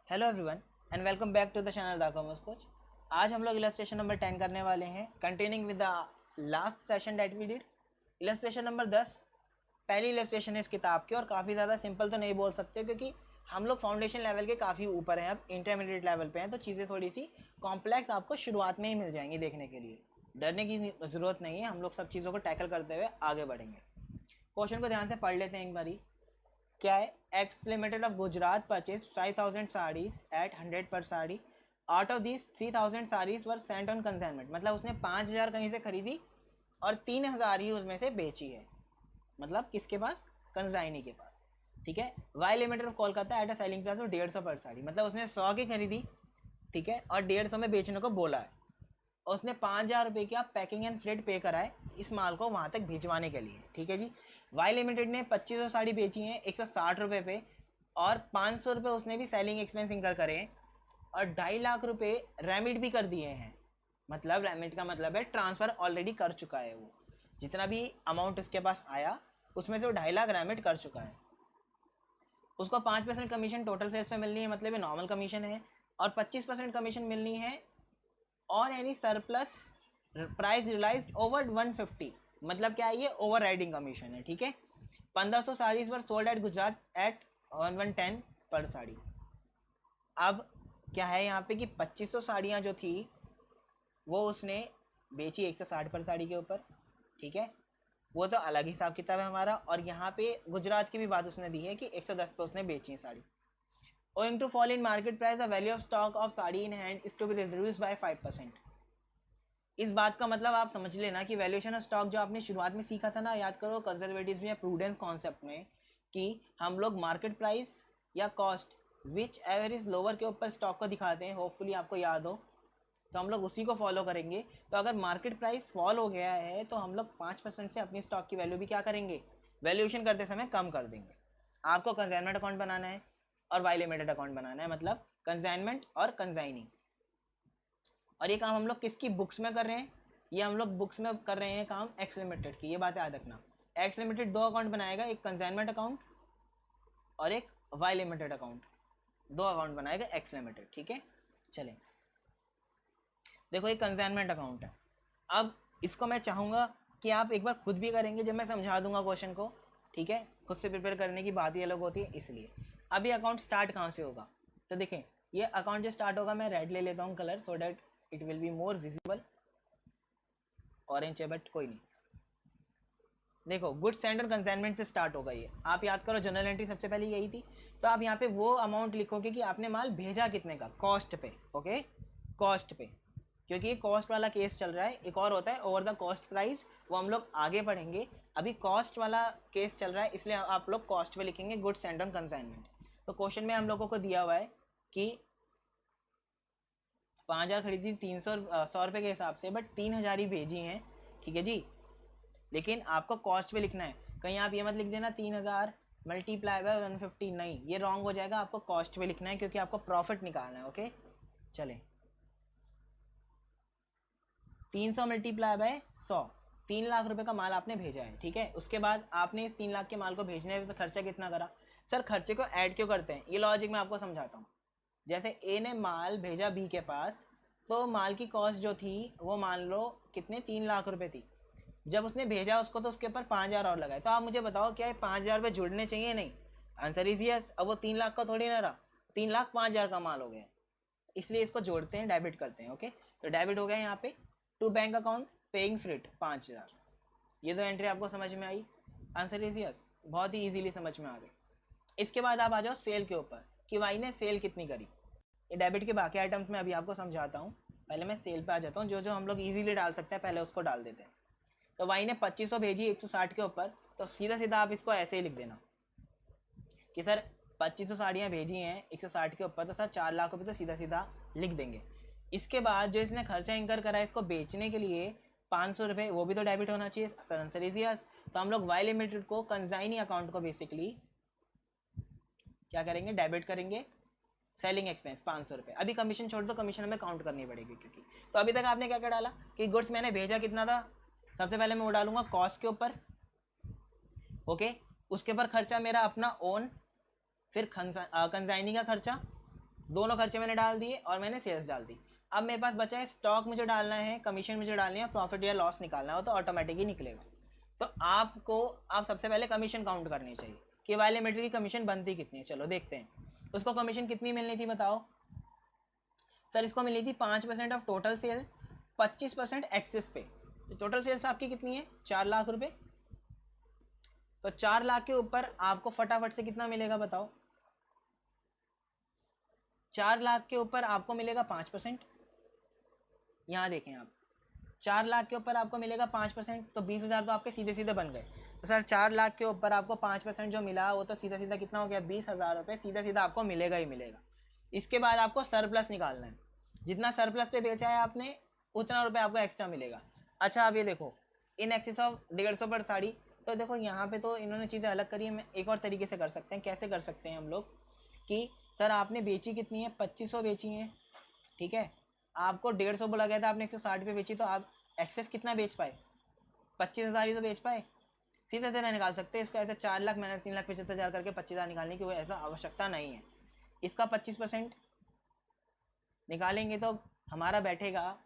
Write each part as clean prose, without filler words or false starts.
Hello everyone and welcome back to the channel the commerce coach. आज हम लोग illustration number 10 करने वाले हैं, continuing with the last session that we did. Illustration number 10 पहली illustration है इस किताब की और काफ़ी ज़्यादा सिंपल तो नहीं बोल सकते क्योंकि हम लोग फाउंडेशन लेवल के काफ़ी ऊपर हैं, अब इंटरमीडिएट लेवल पे हैं, तो चीज़ें थोड़ी सी कॉम्प्लेक्स आपको शुरुआत में ही मिल जाएंगी देखने के लिए। डरने की ज़रूरत नहीं है, हम लोग सब चीज़ों को टैकल करते हुए आगे बढ़ेंगे। क्वेश्चन को ध्यान से पढ़ लेते हैं एक बारी। क्या है? X limited of Gujarat purchase 5000 saris at 100 per sari. Out of this 3000 saris were sent on consignment, मतलब उसने 5000 कहीं से खरीदी और 3000 ही उसमें से बेची है, मतलब किसके पास? कंसाइनी के पास। ठीक है। Y limited of Kolkata at a selling price of 150 per sari, मतलब उसने 100 की खरीदी, ठीक है, और 150 में बेचने को बोला है और उसने 5000 रुपये की आप पैकिंग एंड फ्रेट पे कराए इस माल को वहां तक भिजवाने के लिए। ठीक है जी। वाई लिमिटेड ने 2500 साड़ी बेची है 160 रुपये पे और 500 रुपये उसने भी सेलिंग एक्सपेंस इंकर करे हैं और 2.5 लाख रुपये रेमिट भी कर दिए हैं। मतलब रेमिट का मतलब है ट्रांसफ़र ऑलरेडी कर चुका है, वो जितना भी अमाउंट उसके पास आया उसमें से वो 2.5 लाख रेमिट कर चुका है। उसको 5% कमीशन टोटल सेल्स में मिलनी है, मतलब ये नॉर्मल कमीशन है, और 25% कमीशन मिलनी है और any surplus price realised over 150, मतलब क्या है? ये ओवर राइडिंग कमीशन है। ठीक है। 1500 saris were sold at Gujarat at 1110 per sari. अब क्या है यहाँ पे कि 2500 साड़ियाँ जो थी वो उसने बेची 160 पर साड़ी के ऊपर। ठीक है, वो तो अलग हिसाब किताब है हमारा, और यहाँ पे गुजरात की भी बात उसने दी है कि 110 पे उसने बेची है sari. Owing to fall in market price, the value of stock of sari in hand is to be reduced by 5%। इस बात का मतलब आप समझ लेना कि वैल्यूएशन ऑफ स्टॉक जो आपने शुरुआत में सीखा था ना, याद करो कंजर्वेटिव या प्रूडेंस कॉन्सेप्ट में, कि हम लोग मार्केट प्राइस या cost which ever is lower के ऊपर स्टॉक को दिखाते हैं। होपफुली आपको याद हो, तो हम लोग उसी को फॉलो करेंगे। तो अगर मार्केट प्राइस फॉल हो गया है तो हम लोग 5% से अपनी स्टॉक की वैल्यू भी क्या करेंगे? वैल्यूएशन करते समय कम कर देंगे। आपको कंसाइनमेंट अकाउंट बनाना है और वाई लिमिटेड अकाउंट बनाना है, मतलब कंसाइनमेंट और कंसाइनी। और ये काम हम लोग किसकी बुक्स में कर रहे हैं? ये हम लोग बुक्स में कर रहे हैं काम एक्स लिमिटेड की, ये बात याद रखना। एक्स लिमिटेड 2 अकाउंट बनाएगा, एक कंसाइनमेंट अकाउंट और एक वाई लिमिटेड अकाउंट। 2 अकाउंट बनाएगा एक्स लिमिटेड। ठीक है, चलें। देखो ये कंसाइनमेंट अकाउंट है। अब इसको मैं चाहूँगा कि आप एक बार खुद भी करेंगे जब मैं समझा दूंगा क्वेश्चन को। ठीक है, खुद से प्रिपेयर करने की बात ही अलग होती है, इसलिए अब ये अकाउंट स्टार्ट कहाँ से होगा? तो देखें, ये अकाउंट जो स्टार्ट होगा, मैं रेड ले लेता हूँ colour so that it will be more visible. Orange है बट कोई नहीं। देखो, गुड्स एंड कंसाइनमेंट से स्टार्ट होगा ये। आप याद करो जनरल एंट्री सबसे पहले यही थी, तो आप यहाँ पे वो अमाउंट लिखोगे कि आपने माल भेजा कितने का, कॉस्ट पे। ओके, कॉस्ट पे, क्योंकि ये कॉस्ट वाला केस चल रहा है। एक और होता है ओवर द कॉस्ट प्राइस, वो हम लोग आगे पढ़ेंगे। अभी कॉस्ट वाला केस चल रहा है, इसलिए आप लोग कॉस्ट पे लिखेंगे गुड्स एंड ऑन कंसाइनमेंट। तो क्वेश्चन में हम लोगों को दिया हुआ है कि 5000 खरीदी 300 100 रुपये के हिसाब से, बट 3000 ही भेजी हैं। ठीक है जी, लेकिन आपको कॉस्ट पे लिखना है। कहीं आप ये मत लिख देना 3000 मल्टीप्लाई बाय 150, नहीं, ये रॉन्ग हो जाएगा। आपको कॉस्ट पे लिखना है क्योंकि आपको प्रॉफिट निकालना है। ओके, चलें। 300 मल्टीप्लाई बाय 100, 3 लाख रुपए का माल आपने भेजा है। ठीक है, उसके बाद आपने इस 3 लाख के माल को भेजने पे खर्चा कितना करा? सर खर्चे को ऐड क्यों करते हैं, ये लॉजिक मैं आपको समझाता हूँ। जैसे ए ने माल भेजा बी के पास, तो माल की कॉस्ट जो थी वो मान लो कितने, 3 लाख रुपए थी। जब उसने भेजा उसको तो उसके ऊपर 5000 और लगाए। तो आप मुझे बताओ क्या ये 5000 रुपये जुड़ने चाहिए? नहीं, आंसर इज यस। अब वो 3 लाख का थोड़ी ना रहा, 3 लाख 5000 का माल हो गया, इसलिए इसको जोड़ते हैं, डेबिट करते हैं। ओके, तो डेबिट हो गया यहाँ पे to bank account paying freight 5000। ये दो एंट्री आपको समझ में आई? आंसर इज यस, बहुत ही इजीली समझ में आ गई। इसके बाद आप आ जाओ सेल के ऊपर कि वाई ने सेल कितनी करी। ये डेबिट के बाकी आइटम्स में अभी आपको समझाता हूँ, पहले मैं सेल पे आ जाता हूँ। जो जो हम लोग इजीली डाल सकते हैं पहले उसको डाल देते हैं। तो वाई ने 2500 भेजी 160 के ऊपर, तो सीधा सीधा आप इसको ऐसे ही लिख देना कि सर 2500 साड़ियाँ भेजी हैं 160 के ऊपर, तो सर 4 लाख रुपये तो सीधा सीधा लिख देंगे। इसके बाद जो इसने खर्चा इंकर करा है इसको बेचने के लिए 500 रुपये, वो भी तो डेबिट होना चाहिए। Sir answer is yes. तो हम लोग वाई लिमिटेड को कंसाइनी अकाउंट को बेसिकली क्या करेंगे? डेबिट करेंगे सेलिंग एक्सपेंस 500 रुपये। अभी कमीशन छोड़ दो, कमीशन हमें काउंट करनी पड़ेगी क्योंकि, तो अभी तक आपने क्या क्या डाला कि गुड्स मैंने भेजा कितना था? सबसे पहले मैं वो डालूंगा कॉस्ट के ऊपर। ओके, उसके ऊपर खर्चा मेरा अपना ओन, फिर कंसाइनी का खर्चा, दोनों खर्चे मैंने डाल दिए और मैंने सेल्स डाल दी। अब मेरे पास बचा है स्टॉक मुझे डालना है, कमीशन मुझे डालनी है, प्रॉफिट या लॉस निकालना हो तो ऑटोमेटिक ही निकलेगा। तो आप सबसे पहले कमीशन काउंट करनी चाहिए कि वाले मटेरियल की कमीशन बनती कितनी है। चलो देखते हैं उसको कमीशन कितनी मिलनी थी बताओ। सर इसको मिली थी 5% ऑफ टोटल सेल्स, 25% एक्सेस पे। तो टोटल सेल्स आपकी कितनी है 4 लाख रुपए। तो 4 लाख के ऊपर आपको फटाफट से कितना मिलेगा बताओ। 4 लाख के ऊपर आपको मिलेगा 5%। यहाँ देखें आप, 4 लाख के ऊपर आपको मिलेगा 5%, तो 20,000 तो आपके सीधे सीधे बन गए। तो सर 4 लाख के ऊपर आपको 5% जो मिला वो तो सीधा सीधा कितना हो गया 20,000 रुपये, सीधा सीधा आपको मिलेगा ही मिलेगा। इसके बाद आपको सरप्लस निकालना है, जितना सरप्लस पे बेचा है आपने उतना रुपये आपको एक्स्ट्रा मिलेगा। अच्छा आप ये देखो, in excess of 150 per sari, तो देखो यहाँ पे तो इन्होंने चीज़ें अलग करी है। मैं एक और तरीके से कर सकते हैं, कैसे कर सकते हैं हम लोग कि सर आपने बेची कितनी है 2500 बेची है, ठीक है, आपको 150 बोला गया था, आपने 160 पे बेची, तो आप एक्सेस कितना बेच पाए 25,000 ही तो बेच पाए। सीधा सीधा निकाल सकते हैं इसको ऐसे 4 लाख माइनस 3,75,000 करके 25,000 निकालने की कोई ऐसा आवश्यकता नहीं है। इसका 25% निकालेंगे तो हमारा बैठेगा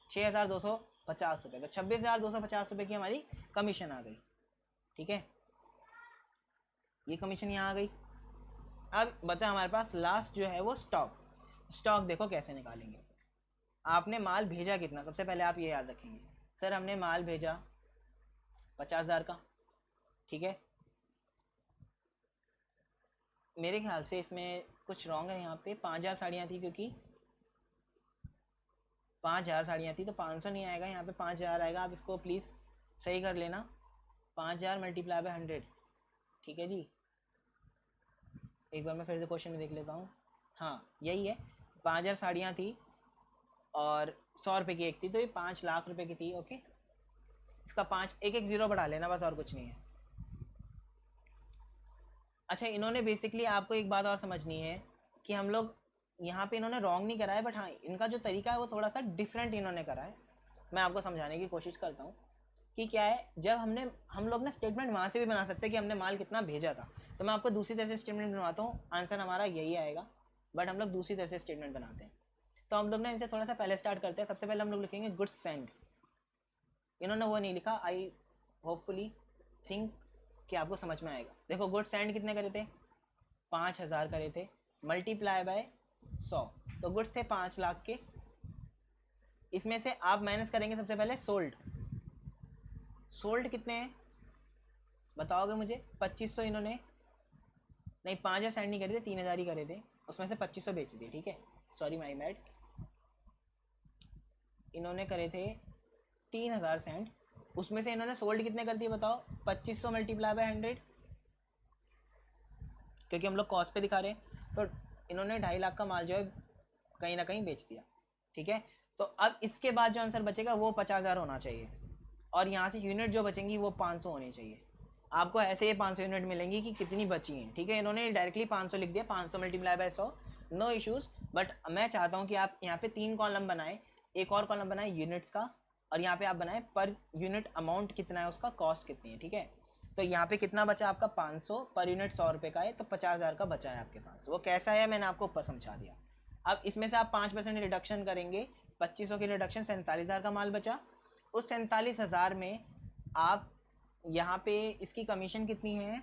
6,250 रुपये, तो 26,250 रुपये की हमारी कमीशन आ गई। ठीक है, ये कमीशन यहाँ आ गई। अब बचा हमारे पास लास्ट जो है वो स्टॉक। स्टॉक देखो कैसे निकालेंगे। आपने माल भेजा कितना, सबसे पहले आप ये याद रखेंगे। सर हमने माल भेजा 50,000 का, ठीक है। मेरे ख्याल से इसमें कुछ रॉन्ग है, यहाँ पे 5,000 साड़ियाँ थी, क्योंकि 5,000 साड़ियाँ थी तो 500 नहीं आएगा, यहाँ पे 5,000 आएगा। आप इसको प्लीज़ सही कर लेना, 5,000 मल्टीप्लाई बाय 100, ठीक है जी। एक बार मैं फिर से क्वेश्चन में देख लेता हूँ। हाँ यही है, 5,000 साड़ियाँ थी और 100 रुपये की एक थी, तो ये 5 लाख रुपए की थी। ओके, इसका 5 एक एक जीरो बढ़ा लेना बस, और कुछ नहीं है। अच्छा इन्होंने बेसिकली आपको एक बात और समझनी है कि हम लोग यहाँ पे इन्होंने रॉन्ग नहीं करा है, बट हाँ इनका जो तरीका है वो थोड़ा सा डिफरेंट इन्होंने करा है। मैं आपको समझाने की कोशिश करता हूँ कि क्या है। जब हम लोग ना स्टेटमेंट वहाँ से भी बना सकते हैं कि हमने माल कितना भेजा था, तो मैं आपको दूसरी तरह से स्टेटमेंट बनवाता हूँ, आंसर हमारा यही आएगा, बट हम लोग दूसरी तरह से स्टेटमेंट बनाते हैं। तो हम लोग ना इनसे थोड़ा सा पहले स्टार्ट करते हैं। सबसे पहले हम लोग लिखेंगे गुड्स सेंड। इन्होंने वो नहीं लिखा, आई होपफुली थिंक कि आपको समझ में आएगा। देखो गुड्स सेंड कितने करे थे 5,000 करे थे, मल्टीप्लाई बाय 100, तो गुड्स थे 5 लाख के। इसमें से आप माइनस करेंगे सबसे पहले सोल्ड। सोल्ड कितने हैं बताओगे मुझे। 2500 इन्होंने नहीं, 5,000 सेंड नहीं करे थे, 3,000 ही करे थे, उसमें से 2500 बेच दिए, ठीक है, सॉरी माई बैड। इन्होंने करे थे 3,000 सेंड, उसमें से इन्होंने सोल्ड कितने कर दिए बताओ 2500 मल्टीप्लाई बाय 100, क्योंकि हम लोग कॉस्ट पे दिखा रहे हैं। तो इन्होंने 2.5 लाख का माल जो है कहीं ना कहीं बेच दिया, ठीक है। तो अब इसके बाद जो आंसर बचेगा वो 50,000 होना चाहिए, और यहाँ से यूनिट जो बचेंगी वो 500 होनी चाहिए। आपको ऐसे ही 500 यूनिट मिलेंगी कि कितनी बची हैं, ठीक है। इन्होंने डायरेक्टली 500 लिख दिया, 500 multiply by 100, no issues. But मैं चाहता हूँ कि आप यहाँ पे 3 कॉलम बनाएं, एक और कॉलम बनाएं यूनिट्स का, और यहाँ पे आप बनाएं पर यूनिट अमाउंट कितना है, उसका कॉस्ट कितनी है, ठीक है। तो यहाँ पे कितना बचा आपका 500, पर यूनिट 100 रुपये का है, तो 50,000 का बचा है आपके पास। वो कैसा है मैंने आपको ऊपर समझा दिया। अब इसमें से आप 5% रिडक्शन करेंगे, 2500 की रिडक्शन, 47,000 का माल बचा। उस 47,000 में आप यहाँ पे इसकी कमीशन कितनी है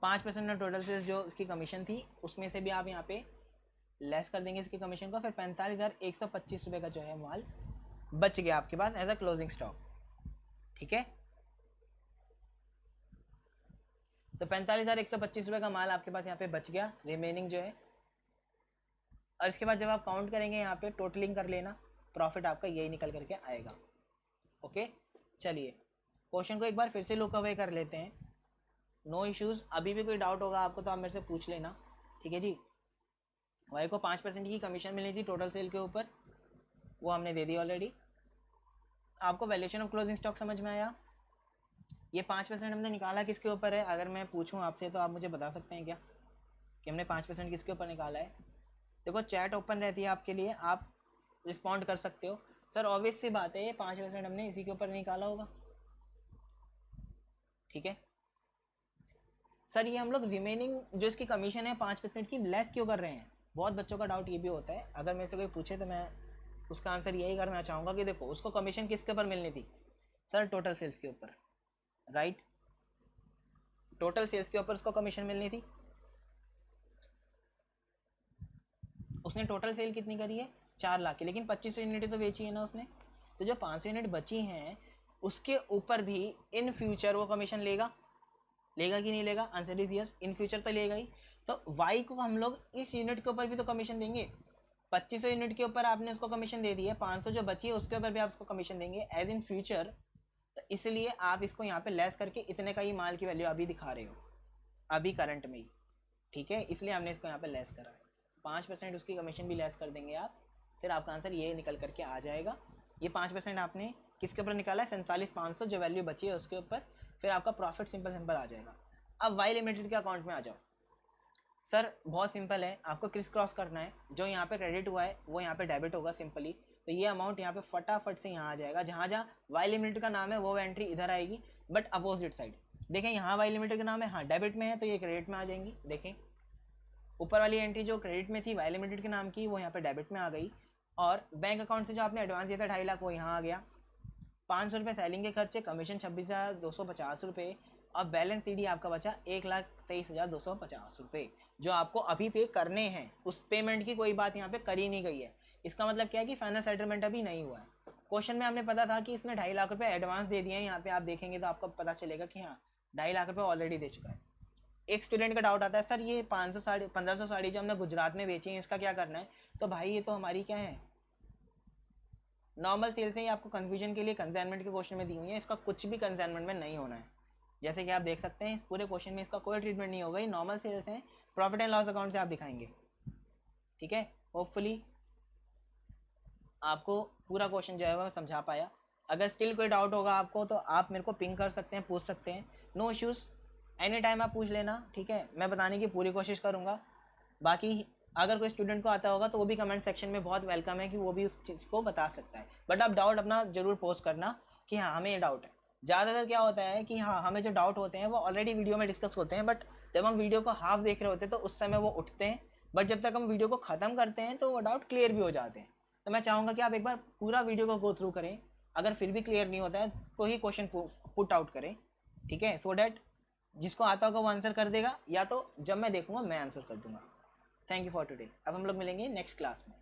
5% ऑफ टोटल सेल्स जो इसकी कमीशन थी, उसमें से भी आप यहाँ पे लेस कर देंगे इसकी कमीशन को। फिर 45,125 रुपये का जो है माल बच गया आपके पास एज अ क्लोजिंग स्टॉक, ठीक है। तो 45,125 रुपये का माल आपके पास यहाँ पे बच गया, रिमेनिंग जो है। और इसके बाद जब आप काउंट करेंगे यहाँ पे टोटलिंग कर लेना, प्रॉफिट आपका यही निकल करके आएगा। ओके, चलिए क्वेश्चन को एक बार फिर से लुक अवे कर लेते हैं, नो इश्यूज़। अभी भी कोई डाउट होगा आपको तो आप मेरे से पूछ लेना, ठीक है जी। वाई को 5% की कमीशन मिली थी टोटल सेल के ऊपर, वो हमने दे दी ऑलरेडी। आपको वैल्यूएशन ऑफ क्लोजिंग स्टॉक समझ में आया। ये 5% हमने निकाला किसके ऊपर है, अगर मैं पूछूं आपसे तो आप मुझे बता सकते हैं क्या कि हमने 5% किसके ऊपर निकाला है। देखो चैट ओपन रहती है आपके लिए, आप रिस्पॉन्ड कर सकते हो। सर ऑब्वियस सी बात है, ये 5% हमने इसी के ऊपर निकाला होगा, ठीक है। सर ये हम लोग रिमेनिंग जो इसकी कमीशन है 5% की लेस क्यों कर रहे हैं? बहुत बच्चों का डाउट ये भी होता है, अगर मेरे से कोई पूछे तो मैं उसका आंसर यही करना चाहूँगा कि देखो उसको कमीशन किसके ऊपर मिलनी थी? सर टोटल सेल्स के ऊपर, राइट? टोटल सेल्स के ऊपर उसको कमीशन मिलनी थी। उसने टोटल सेल कितनी करी है? 4 लाख की, लेकिन 2500 यूनिट तो बेची है ना उसने। तो जो 500 यूनिट बची हैं उसके ऊपर भी इन फ्यूचर वो कमीशन लेगा कि नहीं लेगा? Answer is yes, in future तो लेगा ही। तो वाई को हम लोग इस यूनिट के ऊपर भी तो कमीशन देंगे। 2500 यूनिट के ऊपर आपने उसको कमीशन दे दी है, 500 जो बची है उसके ऊपर भी आप उसको कमीशन देंगे एज इन फ्यूचर। तो इसलिए आप इसको यहाँ पे लेस करके इतने का ही माल की वैल्यू अभी दिखा रहे हो, अभी करंट में ही, ठीक है? इसलिए हमने इसको यहाँ पे लेस करा है। 5% उसकी कमीशन भी लेस कर देंगे आप, फिर आपका आंसर ये निकल करके आ जाएगा। ये 5% आपने किसके ऊपर निकाला है? 47,500 जो वैल्यू बची है उसके ऊपर, फिर आपका प्रॉफिट सिंपल आ जाएगा। अब वाई लिमिटेड के अकाउंट में आ जाओ। सर बहुत सिंपल है, आपको क्रिस क्रॉस करना है। जो यहाँ पे क्रेडिट हुआ है वो यहाँ पे डेबिट होगा सिंपली। तो ये अमाउंट यहाँ पे फटाफट से यहाँ आ जाएगा। जहाँ जहाँ वाई लिमिटेड का नाम है वो एंट्री इधर आएगी, बट अपोजिट साइड। देखें यहाँ वाई लिमिटेड का नाम है, हाँ डेबिट में है तो ये क्रेडिट में आ जाएंगी। देखें ऊपर वाली एंट्री जो क्रेडिट में थी वाई लिमिटेड के नाम की, वो यहाँ पे डेबिट में आ गई। और बैंक अकाउंट से जो आपने एडवांस दिया था 2.5 लाख, वो यहाँ आ गया। 500 रुपये सेलिंग के खर्चे, कमीशन 26,250 रुपये, और बैलेंस सीडी आपका बचा 1,23,250 रुपये, जो आपको अभी पे करने हैं। उस पेमेंट की कोई बात यहाँ पे करी नहीं गई है। इसका मतलब क्या है कि फाइनल सेटलमेंट अभी नहीं हुआ है। क्वेश्चन में हमने पता था कि इसने 2.5 लाख रुपये एडवांस दे दिए हैं। यहाँ पे आप देखेंगे तो आपको पता चलेगा कि हाँ 2.5 लाख रुपये ऑलरेडी दे चुका है। एक स्टूडेंट का डाउट आता है, सर ये 1500 साड़ी जो हमने गुजरात में बेची है इसका क्या करना है? तो भाई ये तो हमारी क्या है, नॉर्मल सेल से ही आपको कंफ्यूजन के लिए कंसाइनमेंट के क्वेश्चन में दी हुई है। इसका कुछ भी कंसाइनमेंट में नहीं होना है। जैसे कि आप देख सकते हैं इस पूरे क्वेश्चन में इसका कोई ट्रीटमेंट नहीं होगा। ये नॉर्मल सेल्स हैं, प्रॉफिट एंड लॉस अकाउंट से आप दिखाएंगे, ठीक है? होपफुली आपको पूरा क्वेश्चन जो है मैं समझा पाया। अगर स्टिल कोई डाउट होगा आपको तो आप मेरे को पिंग कर सकते हैं, पूछ सकते हैं, नो इश्यूज़, एनी टाइम आप पूछ लेना, ठीक है? मैं बताने की पूरी कोशिश करूँगा। बाकी अगर कोई स्टूडेंट को आता होगा तो वो भी कमेंट सेक्शन में बहुत वेलकम है कि वो भी उस चीज़ को बता सकता है। बट आप डाउट अपना जरूर पोस्ट करना कि हाँ हमें ये डाउट है। ज़्यादातर क्या होता है कि हाँ हमें जो डाउट होते हैं वो ऑलरेडी वीडियो में डिस्कस होते हैं, बट जब हम वीडियो को हाफ देख रहे होते हैं तो उस समय वो उठते हैं, बट जब तक हम वीडियो को ख़त्म करते हैं तो वो डाउट क्लियर भी हो जाते हैं। तो मैं चाहूँगा कि आप एक बार पूरा वीडियो को गो थ्रू करें, अगर फिर भी क्लियर नहीं होता है तो ही क्वेश्चन पुट आउट करें, ठीक है? सो डैट जिसको आता होगा वो आंसर कर देगा, या तो जब मैं देखूंगा मैं आंसर कर दूंगा। Thank you for today. अब हम लोग मिलेंगे नेक्स्ट क्लास में।